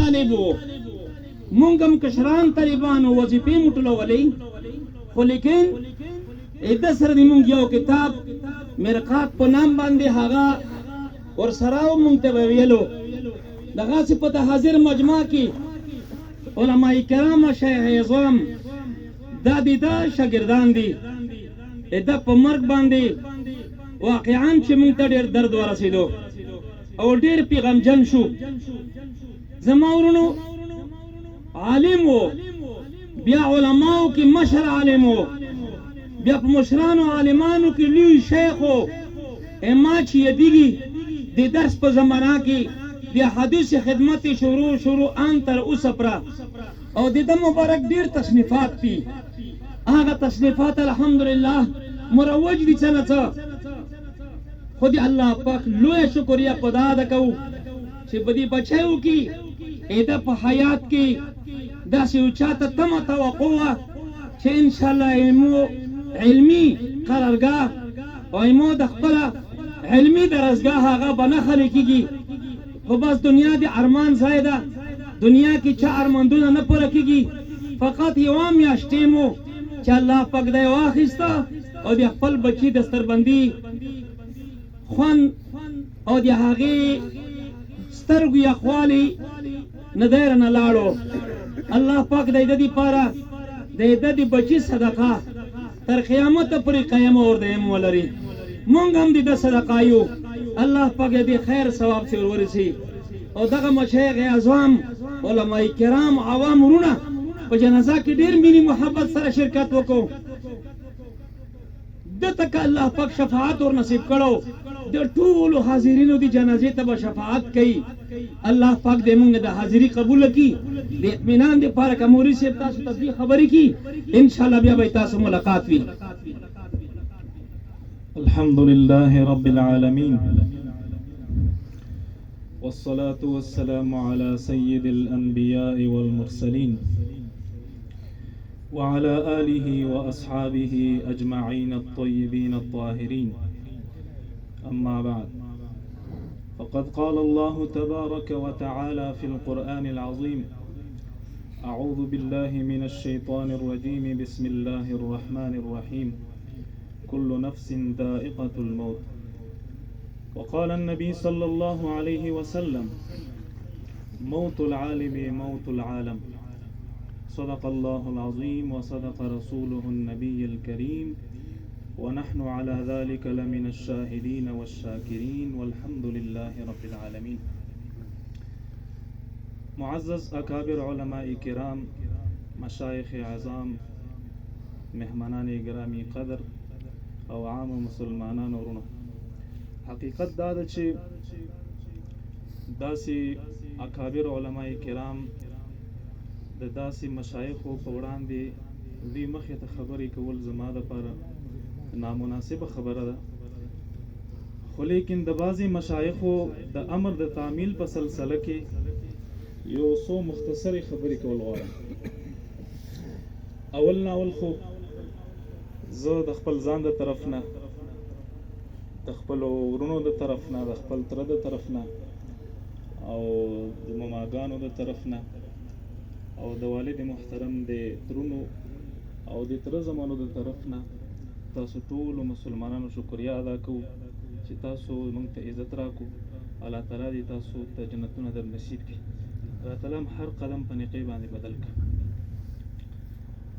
طالب وو مونږ هم کشران طالبانو وظیفې مټلولې خو لیکن د سره د مونږ یو کتاب مرقات په نام باندې هغه ورسره مونږ ته ویلو دغه په حاضر مجمع کې علماء کرام شیخ اعظم دا د شاګردان دي د په مرګ باندې واقعا چې مونږ ته ډېر درد ورسېدو او ډېر پیغمجن شو زما ورونو عالم وو بیا علماو کې مشر عالم وو بیا په مشرانو عالمانو کې لوی شیخ وو اما چې یدیږي د درس په زمانه کې د حدیث خدمت شروع ان تر اوسه پره او د مبارک ډیر تصنیفات دي هغه تصنیفات الحمدلله مروج دي څنګه خو دې الله پاک لوی شکریا پدا ده کو چې بدی بچو کې اېدا په حیات کې دا چې چاته تم توقع چې ان شاء الله علمي قرارګاه او ایمو د خپل علمي درسګاه هغه بنخل کېږي خو بس دنیا دی ارمان زایده دنیا کې چا ارماندونه نه پوره کېږي فقط یو میاشتې مو چې الله پاک دی واخیسته او د خپل بچي دستربندي خوان او د هغې سترګو یخوالي نه دیر نه لاړو الله پاک دی د دې پاره د دې بچي صدقه تر قیامت پورې قیام اور دیم ولري مونږ هم د صدقه یو الله پاک دې خیر ثواب سره ورسي او دغه مشایخ اعظم علماء کرام عوام ورونه په جنازه کې ډېر مینی محبت سره شرکت وکړو د تک الله پاک شفاعت ور نصیب کړو د ټول حاضرینو دی جنازې ته شفاعت کوي الله پاک دې موږ د حاضری قبول کړي د اطمینان د پاره کوموري سي تاسو ته خبرې کی ان شاء الله بیا به تاسو ملاقات وي الحمد لله رب العالمين والصلاة والسلام على سيد الأنبياء والمرسلين وعلى آله وأصحابه أجمعين الطيبين الطاهرين أما بعد فقد قال الله تبارك وتعالى في القرآن العظيم أعوذ بالله من الشيطان الرجيم بسم الله الرحمن الرحيم كل نفس ذائقة الموت وقال النبي صلى الله عليه وسلم موت العالم موت العالم صدق الله العظيم وصدق رسوله النبي الكريم ونحن على ذلك لمن الشاهدين والشاكرين والحمد لله رب العالمين معزز أكابر علماء كرام مشايخ عظام مهمنان گرامی قدر او عام مسلمانان ورونو حقیقت دا ده چې داسې اکابر علماء کرام د داسې مشایخو په وړاندې دوی مخې ته خبرې کول زما دپاره نامناسبه خبره ده خو لیکن د بعضې مشایخو د امر د تعمیل په سلسله کې یو څو مختصرې خبرې کول غواړم اول خو زه د خپل ځان د طرف نه د خپل ورونو د طرف نه د خپل تره د طرف نه او د ماماګانو د طرف نه او د والد محترم د ترونو او د تره زمانو د طرف نه تاسو ټولو مسلمانانو شکریا ادا کوو چې تاسو موږ ته عزت راکو الله تعالی دې تاسو ته جنتونه در نصیب کړي الله تعالی هر قدم په نیکۍ باندې بدل کړي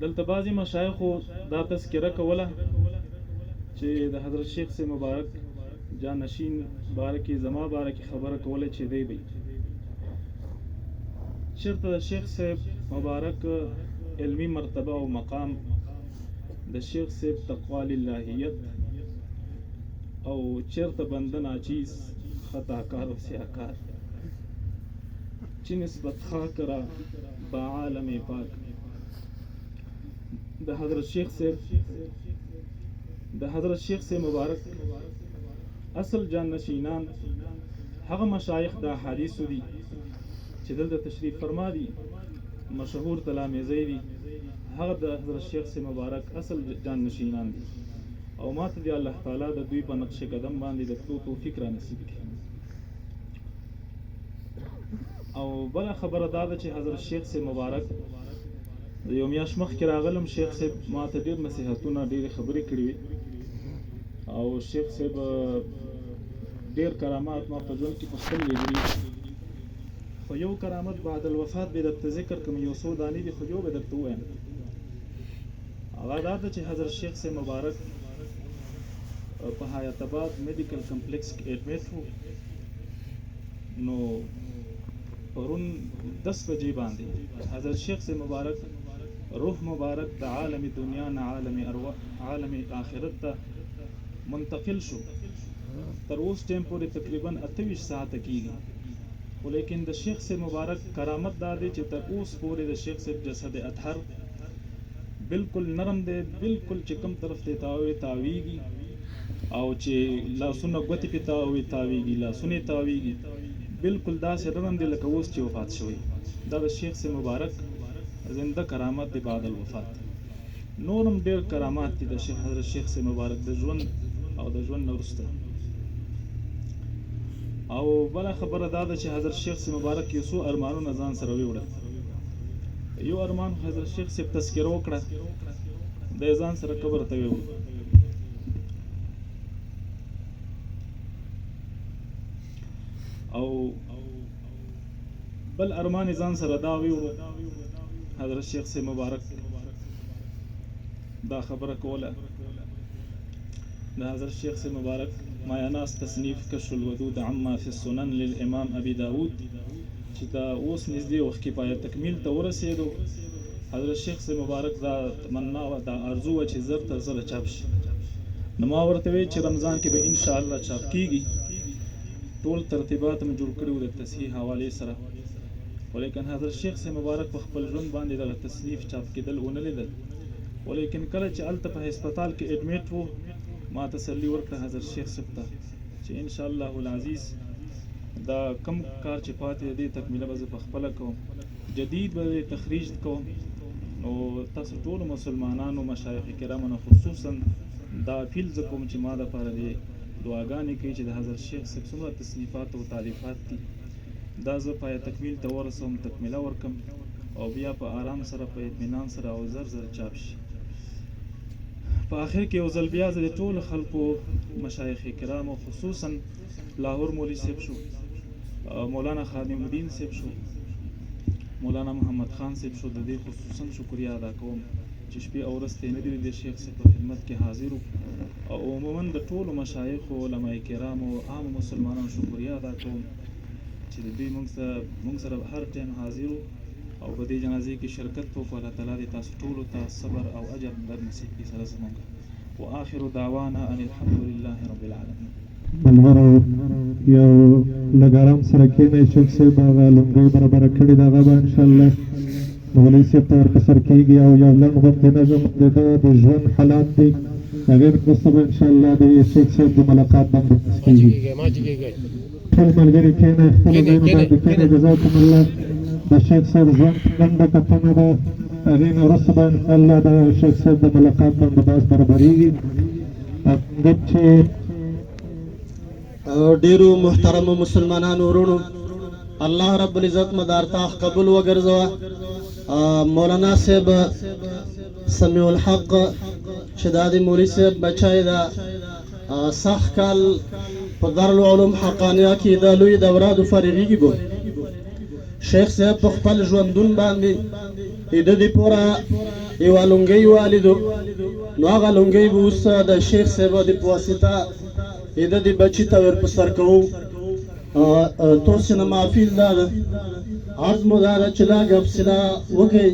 دلته بعضې مشایخو دا تذکره کوله چې د حضرت شیخ سے مبارک جانشین بارکی زما بارکی خبره کوله چې دی بی چرته د شیخ صاحب مبارک علمی مرتبه او مقام د شیخ صاحب تقوا للهیت او چرته بنده ناچیز خطاکار و سیاکار چی نسبت خاک را با عالم پاک د حضرت شیخ سے مبارک اصل جان نشینان هغه مشایخ د احادیثو دي چې دلته تشریف فرما دي مشهور تلامذې دي هغه د حضرت شیخ سے مبارک اصل جان نشینان دي او ماته دی الله تعالی د دوی په نقش قدم باندې د تلو توفیق را نصیب کړي او بله خبره دا ده چې حضرت شیخ صاحب مبارک د یو میاشت مخکې راغلم. شیخ صاحب ما ته ډېر نصیحتونه ډېرې خبرې کړې وي او شیخ صاحب ډېر کرامات ما په ژوند کې په خپل لیدلي. خو یو کرامت بعد الوفات به درته ذکر کړم، یو څو دانې دي خو یو به درته ووایم. هغه دا ده چې حضرت شیخ صاحب مبارک په حیات آباد میډیکل کمپلیکس کې ایډمیټ وو. نو پرون 10 بجې باندې حضرت شیخ صاحب مبارک روح مبارک د عالم دنیا نه عالم آخرت ته منتقل شو. تر اوس ټیم پورې تقریبا 28 ساعته کېږي. خو لیکن د شیخ صاحب مبارک کرامت دا دی چې تر اوس پورې د شیخ صاحب جسد اطهر بالکل نرم دی، بالکل چې کوم طرف ته تاویږي او چې لاسونه ګوتې پې تاویږي، لاسونه تاویږي، بالکل داسې نرم دی لکه اوس چې وفات شوی. دا د شیخ صاحب مبارک زنده کرامت دی بعد الوفات. نورم ډېر کرامات دي د حضرت شیخ صاحب مبارک د ژوند او د ژوند نه وروسته. او بله خبره دا ده چې حضرت شیخ صاحب مبارک یو څو ارمانونه ځان سره ویوړل. یو ارمان حضرت شیخ صاحب تذکره وکړه، د یې ځان سره قبر ته ویوړ. او بل ارمان ځان سره دا ویوړو، حضرت شیخ صاحب مبارک دا خبره کوله د حضرت شیخ صاحب مبارک مایاناس تصنیف کشف الودود عما فی السنن للامام ابي داود چې دا اوس نږدې وخت کې پای تکمیل ته ورسېدو. حضرت شیخ صاحب مبارک دا تمنا و دا ارزو و چې زر تر زر چاپ شي. نو ما ورته وی چې رمضان کې به ان شاء الله چاپ کیږي. ټول ترتیبات مې جوړ کړي و د تصحیح حوالې سره، ولیکن حضرت شیخ صاحب مبارک په خپل ژوند باندې دغه تصنیف چاپ کېدل ونه لیدل. ولیکن کله چې هلته په هسپتال کې ایډمیټ و ما تسلي ورکړه حضرت شیخ صاحب ته چې ان شاء الله العزیز دا کم کار چې پاتې دی تکمیله به زه په خپله کوم، جدید به تخریج کوم. نو تاسو ټولو مسلمانانو مشایخ کرامو نه خصوصا دا اپیل زه کوم چې ما دپاره دې دعاګانې کوي چې د حضرت شیخ صاحب څومره تصنیفات او تالیفات دي دا زه پای تکمیل ته ورسوم، تکمیله ورکم او بیا په آرام سره په اطمینان سره او زر زر چاپ شي. په آخر کې یو ځل بیا زه د ټولو خلکو مشایخ کرامو خصوصا لاهور مولوي صاحب شو، مولانا خادم الدین صاحب شو، مولانا محمد خان صاحب شو، د دې خصوصا شکریه ادا کوم چې شپې او ورځ ترې نه دي د شیخ صاحب په خدمت کې حاضر وو. او عموما د ټولو مشایخو علما کرامو عامو مسلمانانو شکریه ادا کوم چې د دوی موږ سره هر ټایم حاضر وو او په دې جنازې کې شرکت وکړو. الله تعالی دې تاسو ټولو ته صبر او اجر در نصیب کړي سره زموږ. واخر دعوانا ان الحمد لله رب العالمین. ملګرو یو لږ ارام سره کښېنئ. شیخ صاحب هغه لونګۍ برابره کړې ده هغه به انشاءالله مولوي صاحب ته ورپسر کېږي او یو لنډ غوندې نظم د ده د ژوند حالات دي هغې وروسته به انشاءالله د شیخ صاحب د ملاقات بندوبست کېږي. ټول ملګري کښېنئ، خپلو ځایونو باندې کښېنئ. جزاکم الله. د شیخ صاحب ژوند لنډه کتنه ده، هغې نه وروسته به انشاءالله د شیخ صاحب د ملاقات بندوبست برابرېږي. همدم چې ډیرو محترمو مسلمانانو ورونو، الله رب العزت مدارتاح قبول وګرځوه. مولانا صاحب سمیع الحق چې دا د مولوي صاحب بچی ده، سخت کال په دارالعلوم حقانیه کې د لوی دورادو فارغېږي بو. شیخ صاحب په خپل ژوندون باندې د دې پوره یوه لونګۍ والیدو، نو هغه لونګۍ به اوس د شیخ صاحب د په واسطه د دې بچي ته ورپسر کوو. توسې نه معافي دا ده، عرض مو دا ده چې لا ګپسله وکئ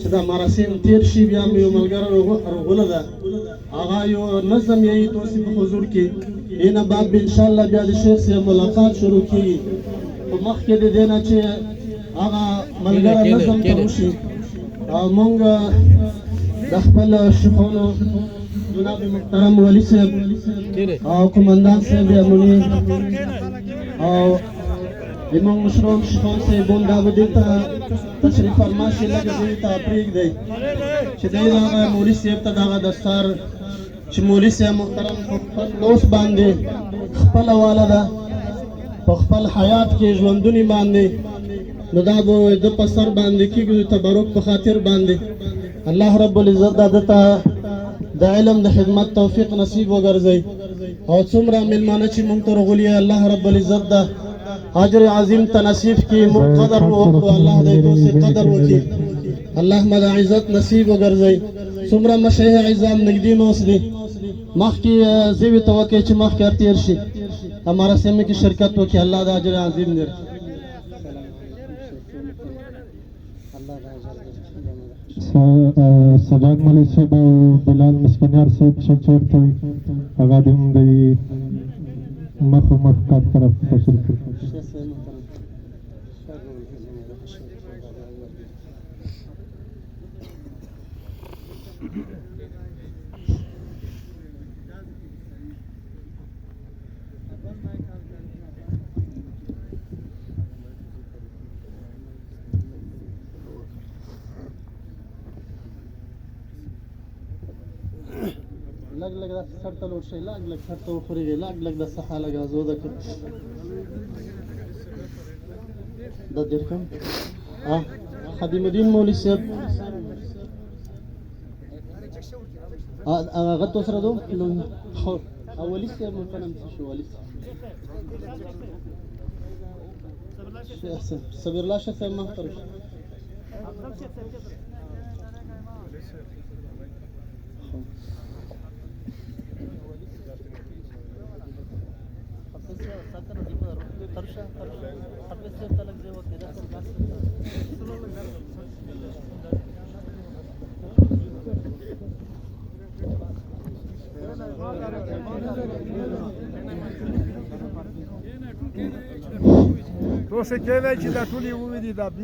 چې دا مراسم تېر شي. بیا مې یو ملګری رغونه ده، هغه یو نظم یې توسې په حضور کې اینه بعد به انشاءالله بیا د شیخ صاحب ملاقات شروع کېږي. په مخکې د دې نه چې هغه ملګری نظم ته وشي، مونږ د خپل شیخانو جناب محترم ولی صاحب او قمندان صاحب امنی او امام مشروم شیخان صاحبون دا به دلته تشریف فرما شي، لږه دوی ته پرېږدئ چې دوی دغه مولوي صاحب ته دغه دستار چې مولوي صاحب محترم په خپل لوس باندې خپله واله ده، په خپل حیات کې ژوندونې باندې نو دا به د په سر باندې کېږي د تبرک په خاطر باندې الله رب العزت دا دته د علم د خدمت توفیق نصیب وګرځي او څومره مېلمانه چې مونږ ته راغلي الله رب العزت دا اجر عظیم ته نصیب کړي مونږ قدر وکړو الله دې توسي قدر وکړي الله مده عزت نصیب وګرځي څومره مشایخ عظام نږدې نوس دي مخکې زوی ته وکړي چې مخکې تیر شي हमारा सेमे की शिरकत हो कि अल्लाह दा अजर अजीम दे सजाद मलिक साहब और बिलाल मस्कनियार साहब चोर थे आगादी मुंबई मख का तरफ तशरीफ لگ لگ دا سر ته لوټ شي لگ لگ سر ته وخورېږي لگ لگ د صحه لګا زو ده د درکم خادم الدین مولوی صاحب هغه تو سره دو خو اولی صاحب مفنم شو ولی صبر الله شیخ صاحب محترم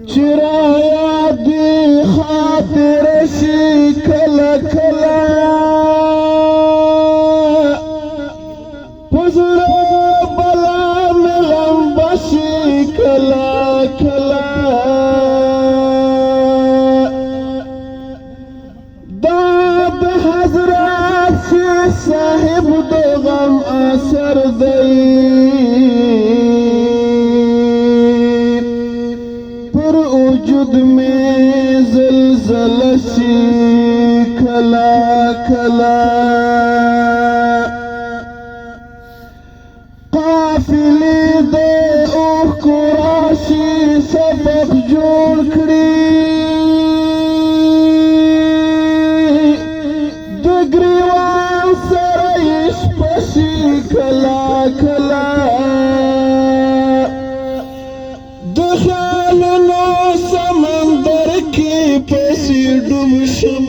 چرایا دی خاطر شي کلا کلا پزړه بلا ملم بشي کلا کلا داد حضرات شي صاحب د غم اثر دی وجود میں زلزل شی کلا کلا قافلی دے اوخ قراشی سبق جوڑ کری دگریوان سرائش پشی کلا کلا دخیالنو سمندر کی پسی ڈوب شم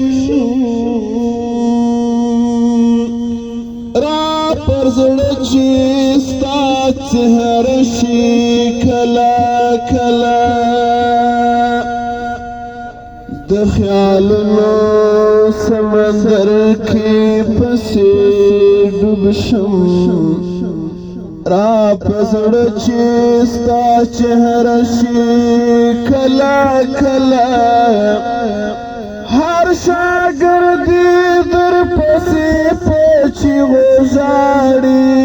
را پر زړه چې ستا چهره شي کلا کلا د خیالونو سمندر کې پسی ډوب شم را پسړه چې ستا چهره شي کلا کلا هر شاګردي در پسې پوچی غوزاړي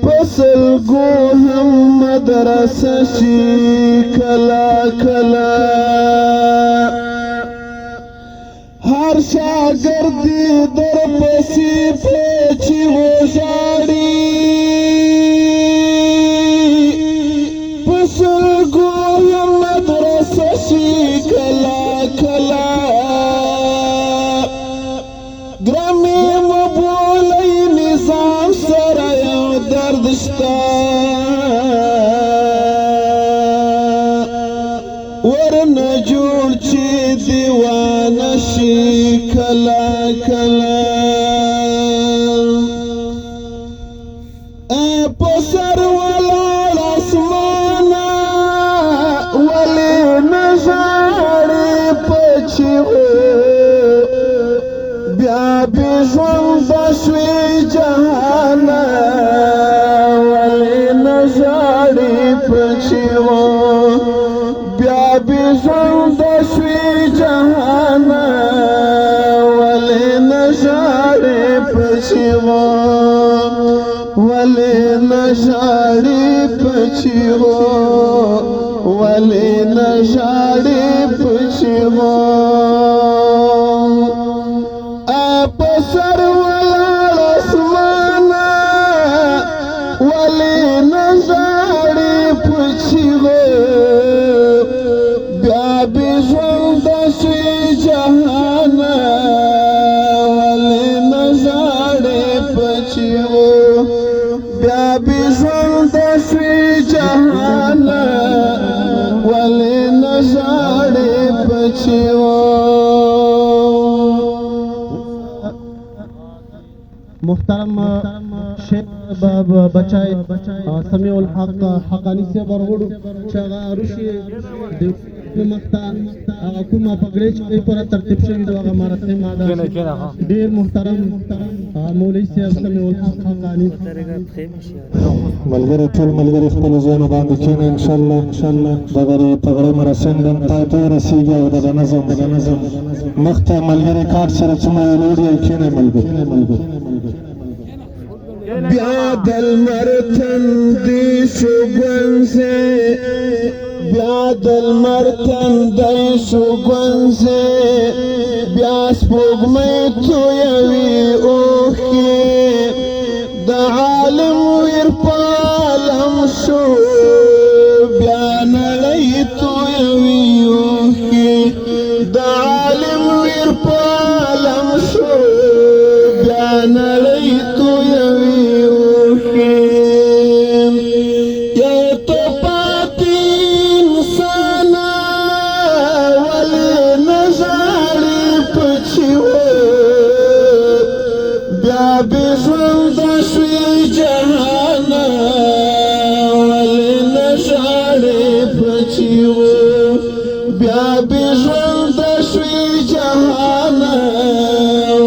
پسل گو هم مدرسه شي کلا کلا هر شاګردي در پسې پوچی غوزاړي پسل گو هم مدرسه شي کلا کلا گرامی مبولی نظام سره یو درد شته ورنه جوړ چې دیوانه شي کلا کلا په سر ولاړ اسمانه ولې نه ژاړې پچیغو ولی نژاړې پچیغو په سر ولاړ اسمانه ولی نژاړې پچیغو بیا بې ژونده شوې جهانه ولی نژاړې پچیغو بیا بې ژونده شوې جهانه ولی نژاړې پچیغو محترم شیخ بچای سمیع الحق حقانی صاحب ورغړو چې هغه روشي د مخته هغه کومه پګړې چې پر ترتیب شوي دي هغه مراسم ادا ډېر محترم مولوي صاحب سمیع الحق حقانی ملګری ټول ملګري خپلو ځایونو باندې کښېنئ انشاءالله دغه پګړۍ مراسم د پای ته ورسېږي او دغه نظم مخته ملګري کاټ سره څومره وروړي او کښېنئ ملګري بیا دلمر تندی شو گونزه بیا دلمر تندی شو گونزه بیا سپوږمۍ تویوي اوښکې د عالم ویر په عالم شو بیا نړۍ تویوي اوښکې د عالم ویر په عالم شو بیا نړۍ تویوي بیا بې ژونده شوې جهانه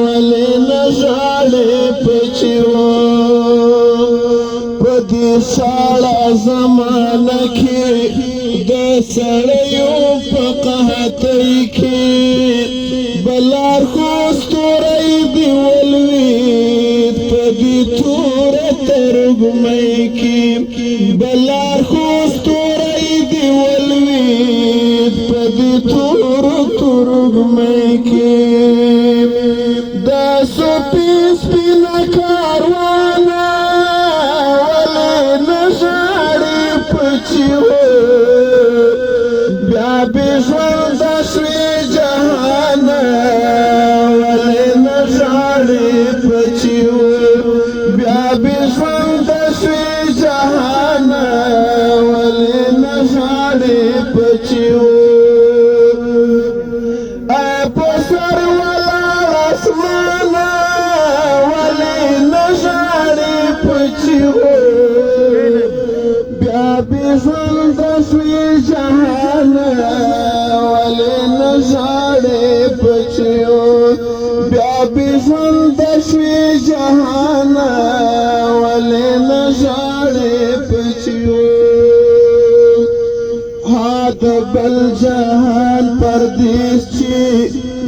ولې نه ژاړې پچیغو په دې ساړه زمانه کې د سړیو په قحطۍ کې بلار خو ستوری دې ولوېد په دې توره ترږمۍ کې بلار خو ستوری دې ولوېد په دې ترږمۍ کې دا سپي سپینه کاروانه ولې نه ژاړې پچیغو بیا بې ژونده شوې جهانه ولې نه ژاړې پچیغو بیا بې ژونده شوې جهانه ولې نه ژاړې پچیغو په سر ولاړ اسمانه ولې نه ژاړې پچیغو بیا بې ژونده شوې جهانه ولې نه ژاړې پچیغو بیا بې ژونده شوې جهانه ولې نه ژاړې پچیغو د بل جهان پردیس چې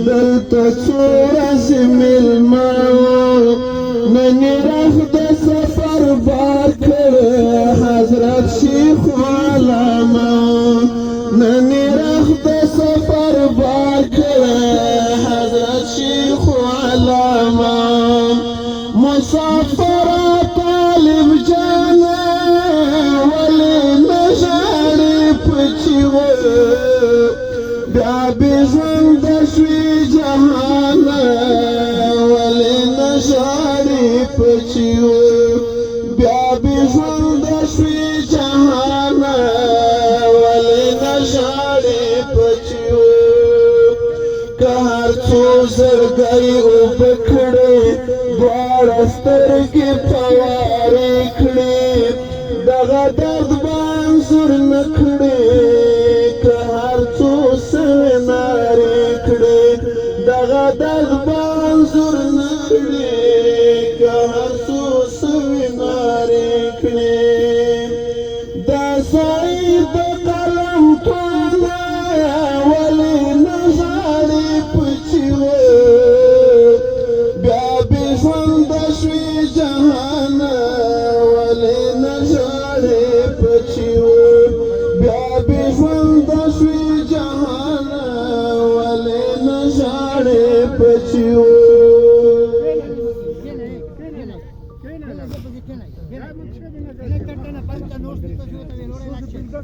دلته څو ورځې مېلمه نن یې رخ د سفر بار کړی حضرت شیخ علامه نن یې رخ د سفر بار کړی حضرت شیخ علامه مسافر طالب جانه ولې نه ژاړې پچیغو بیا بې ژونده شوې جهانه ولې نه ژاړې پچیغو بیا بې ژونده شوې جهانه ولې نه ژاړې پچیغو که هر څو زرګۍ اوبه کړې دواړه سترګې پوارې کړې دغه درد به انځور نه کړې که هر څو سوې نارې کړې دغه درد به انځور نه کړې که هر څو سوې نارې کړې دا سړی د قلم توله ولې نه ژاړې پچیغو بیا بې ژونده شوې جهانه ولې نه ژاړې شو